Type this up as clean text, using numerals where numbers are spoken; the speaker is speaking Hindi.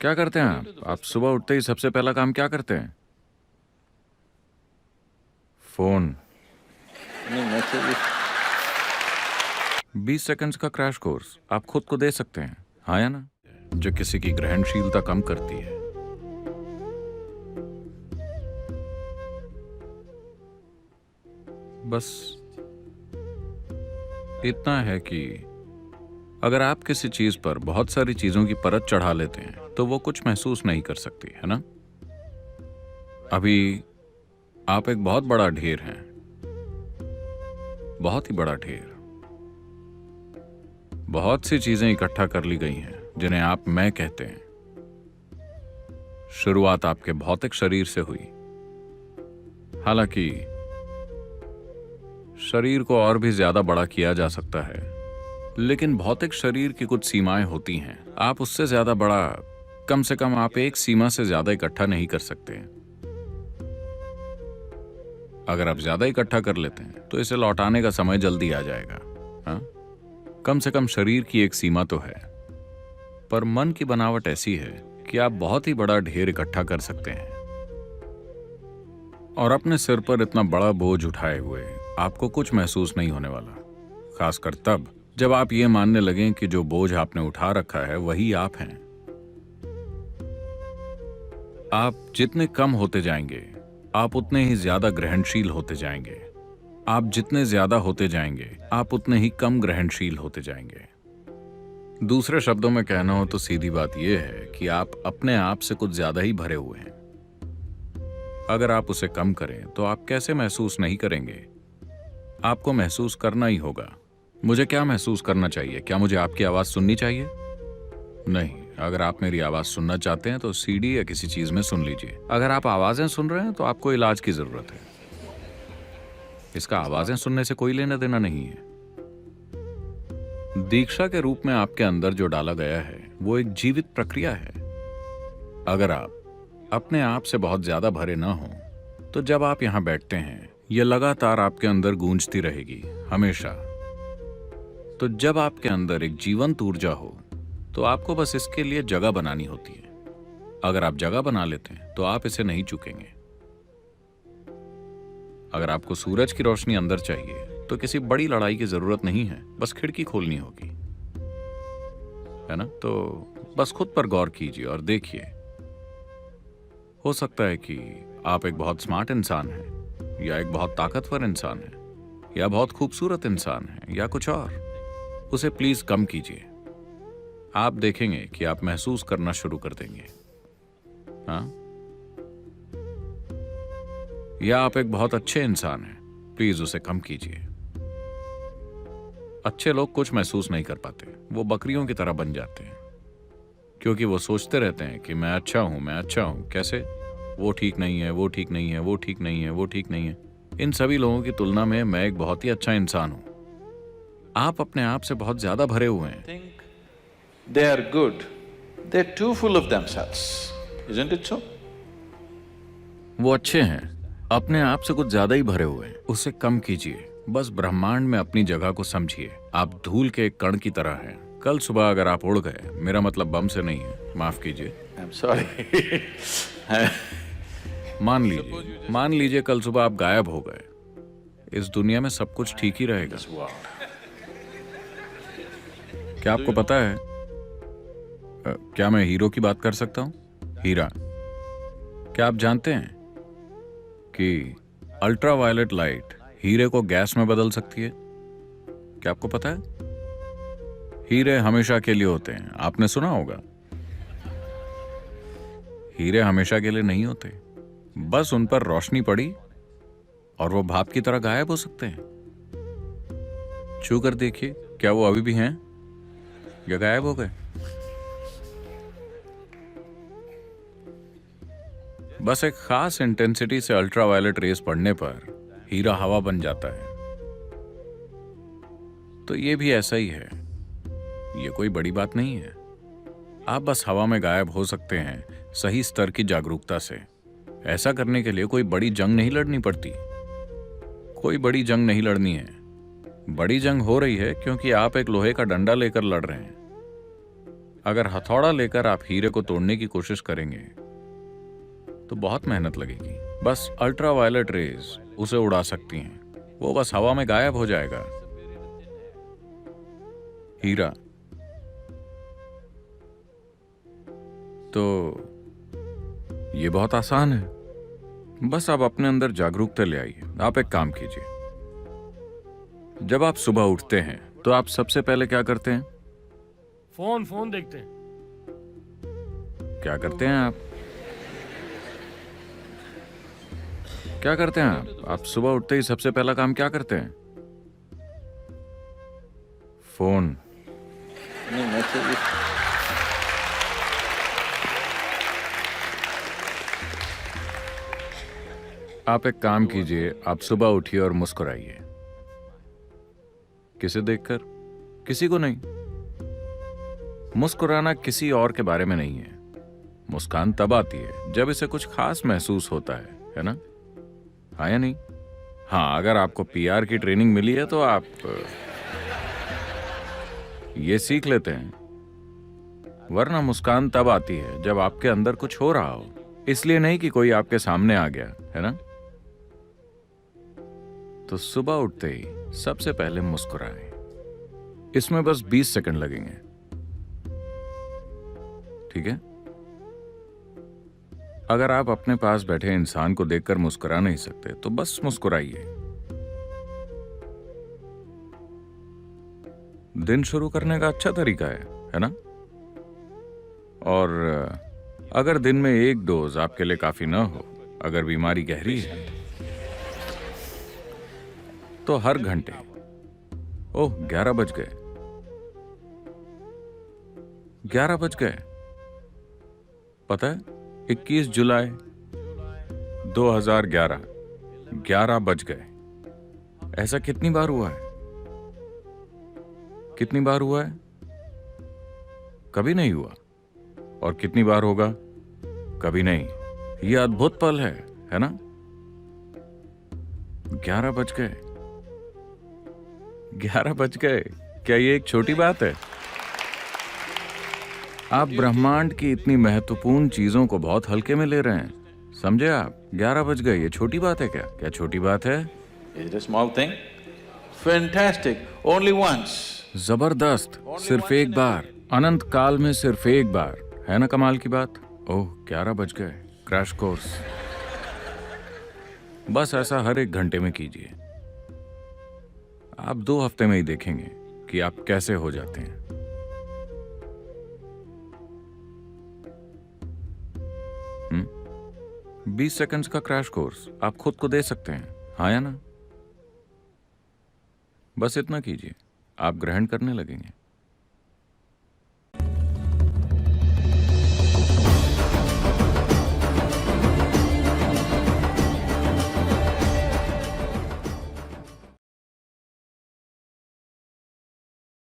क्या करते हैं आप सुबह उठते ही सबसे पहला काम क्या करते हैं? फोन। नहीं मैसेज 20 सेकंड्स का क्रैश कोर्स आप खुद को दे सकते हैं, हाँ या ना? जो किसी की ग्रहणशीलता कम करती है। बस इतना है कि अगर आप किसी चीज पर बहुत सारी चीजों की परत चढ़ा लेते हैं तो वो कुछ महसूस नहीं कर सकती, है ना? अभी आप एक बहुत बड़ा ढेर हैं, बहुत ही बड़ा ढेर। बहुत सी चीजें इकट्ठा कर ली गई हैं जिन्हें आप मैं कहते हैं। शुरुआत आपके भौतिक शरीर से हुई। हालांकि शरीर को और भी ज्यादा बड़ा किया जा सकता है, लेकिन भौतिक शरीर की कुछ सीमाएं होती हैं। आप उससे ज्यादा बड़ा, कम से कम आप एक सीमा से ज्यादा इकट्ठा नहीं कर सकते। अगर आप ज्यादा इकट्ठा कर लेते हैं तो इसे लौटाने का समय जल्दी आ जाएगा। हाँ? कम से कम शरीर की एक सीमा तो है, पर मन की बनावट ऐसी है कि आप बहुत ही बड़ा ढेर इकट्ठा कर सकते हैं। और अपने सिर पर इतना बड़ा बोझ उठाए हुए आपको कुछ महसूस नहीं होने वाला, खासकर तब जब आप ये मानने लगें कि जो बोझ आपने उठा रखा है वही आप हैं। आप जितने कम होते जाएंगे आप उतने ही ज्यादा ग्रहणशील होते जाएंगे। आप जितने ज्यादा होते जाएंगे आप उतने ही कम ग्रहणशील होते जाएंगे। दूसरे शब्दों में कहना हो तो सीधी बात यह है कि आप अपने आप से कुछ ज्यादा ही भरे हुए हैं। अगर आप उसे कम करें तो आप कैसे महसूस नहीं करेंगे? आपको महसूस करना ही होगा। मुझे क्या महसूस करना चाहिए? क्या मुझे आपकी आवाज सुननी चाहिए? नहीं। अगर आप मेरी आवाज सुनना चाहते हैं तो सीडी या किसी चीज में सुन लीजिए। अगर आप आवाजें सुन रहे हैं तो आपको इलाज की जरूरत है। इसका आवाजें सुनने से कोई लेना देना नहीं है। दीक्षा के रूप में आपके अंदर जो डाला गया है वो एक जीवित प्रक्रिया है। अगर आप अपने आप से बहुत ज्यादा भरे ना हो तो जब आप यहां बैठते हैं यह लगातार आपके अंदर गूंजती रहेगी, हमेशा। तो जब आपके अंदर एक जीवंत ऊर्जा हो तो आपको बस इसके लिए जगह बनानी होती है। अगर आप जगह बना लेते हैं तो आप इसे नहीं चूकेंगे। अगर आपको सूरज की रोशनी अंदर चाहिए तो किसी बड़ी लड़ाई की जरूरत नहीं है, बस खिड़की खोलनी होगी, है ना? तो बस खुद पर गौर कीजिए और देखिए। हो सकता है कि आप एक बहुत स्मार्ट इंसान हैं, या एक बहुत ताकतवर इंसान है, या बहुत खूबसूरत इंसान है, या कुछ और। उसे प्लीज कम कीजिए। आप देखेंगे कि आप महसूस करना शुरू कर देंगे। हाँ? या आप एक बहुत अच्छे इंसान हैं, प्लीज उसे कम कीजिए। अच्छे लोग कुछ महसूस नहीं कर पाते, वो बकरियों की तरह बन जाते हैं, क्योंकि वो सोचते रहते हैं कि मैं अच्छा हूं, मैं अच्छा हूं। कैसे? वो ठीक नहीं है, वो ठीक नहीं है, वो ठीक नहीं है, वो ठीक नहीं है। इन सभी लोगों की तुलना में मैं एक बहुत ही अच्छा इंसान हूं। आप अपने आप से बहुत ज्यादा भरे हुए हैं। think they are good, they're too full of themselves, isn't it so? वो अच्छे हैं, अपने आप से कुछ ज्यादा ही भरे हुए हैं। उसे कम कीजिए। बस ब्रह्मांड में अपनी जगह को समझिए। आप धूल के एक कण की तरह हैं। कल सुबह अगर आप उड़ गए, मेरा मतलब बम से नहीं है, माफ कीजिए। I'm sorry मान लीजिए कल सुबह आप गायब हो गए। इस दुनिया में सब कुछ ठीक ही रहेगा। Wow. क्या आपको पता है, क्या मैं हीरो की बात कर सकता हूँ? हीरा। क्या आप जानते हैं कि अल्ट्रावायलेट लाइट हीरे को गैस में बदल सकती है? क्या आपको पता है? हीरे हमेशा के लिए होते हैं, आपने सुना होगा। हीरे हमेशा के लिए नहीं होते, बस उन पर रोशनी पड़ी और वो भाप की तरह गायब हो सकते हैं। छू कर देखिए, क्या वो अभी भी हैं या गायब हो गए? बस एक खास इंटेंसिटी से अल्ट्रावायलेट रेस पड़ने पर हीरा हवा बन जाता है। तो ये भी ऐसा ही है, ये कोई बड़ी बात नहीं है। आप बस हवा में गायब हो सकते हैं सही स्तर की जागरूकता से। ऐसा करने के लिए कोई बड़ी जंग नहीं लड़नी पड़ती। कोई बड़ी जंग नहीं लड़नी है। बड़ी जंग हो रही है क्योंकि आप एक लोहे का डंडा लेकर लड़ रहे हैं। अगर हथौड़ा लेकर आप हीरे को तोड़ने की कोशिश करेंगे तो बहुत मेहनत लगेगी। बस अल्ट्रावायलेट रेज उसे उड़ा सकती हैं, वो बस हवा में गायब हो जाएगा। हीरा तो ये बहुत आसान है, बस आप अपने अंदर जागरूकता ले आइए। आप एक काम कीजिए, जब आप सुबह उठते हैं तो आप सबसे पहले क्या करते हैं? फोन देखते हैं। क्या करते हैं आप? क्या करते हैं आप सुबह उठते ही सबसे पहला काम क्या करते हैं? फोन। नहीं, मैसेज। आप एक काम कीजिए, आप सुबह उठिए और मुस्कुराइए। किसे देखकर? किसी को नहीं। मुस्कुराना किसी और के बारे में नहीं है। मुस्कान तब आती है जब इसे कुछ खास महसूस होता है ना? हाँ या नहीं? हाँ, अगर आपको पीआर की ट्रेनिंग मिली है तो आप ये सीख लेते हैं, वरना मुस्कान तब आती है जब आपके अंदर कुछ हो रहा हो, इसलिए नहीं कि कोई आपके सामने आ गया है ना? तो सुबह उठते ही सबसे पहले मुस्कुराएं। इसमें बस 20 सेकंड लगेंगे, ठीक है? अगर आप अपने पास बैठे इंसान को देखकर मुस्कुरा नहीं सकते तो बस मुस्कुराइए। दिन शुरू करने का अच्छा तरीका है ना? और अगर दिन में एक डोज आपके लिए काफी ना हो, अगर बीमारी गहरी है तो हर घंटे, ओह 11 बज गए, 11 बज गए, पता है 21 जुलाई 2011, 11 बज गए। ऐसा कितनी बार हुआ है? कितनी बार हुआ है? कभी नहीं हुआ। और कितनी बार होगा? कभी नहीं। यह अद्भुत पल है ना? 11 बज गए, 11 बज गए। क्या ये एक छोटी बात है? आप ब्रह्मांड की इतनी महत्वपूर्ण चीजों को बहुत हल्के में ले रहे हैं, समझे आप? 11 बज गए, ये छोटी बात है क्या? क्या छोटी बात है? Is it a small thing? Fantastic. Only once. जबरदस्त, सिर्फ एक बार, अनंत काल में सिर्फ एक बार, है ना कमाल की बात? ओह 11 बज गए, क्रैश कोर्स। बस ऐसा हर एक घंटे में कीजिए। आप 2 हफ्ते में ही देखेंगे कि आप कैसे हो जाते हैं। 20 सेकंड्स का क्रैश कोर्स आप खुद को दे सकते हैं, हाँ या ना? बस इतना कीजिए, आप ग्रहण करने लगेंगे।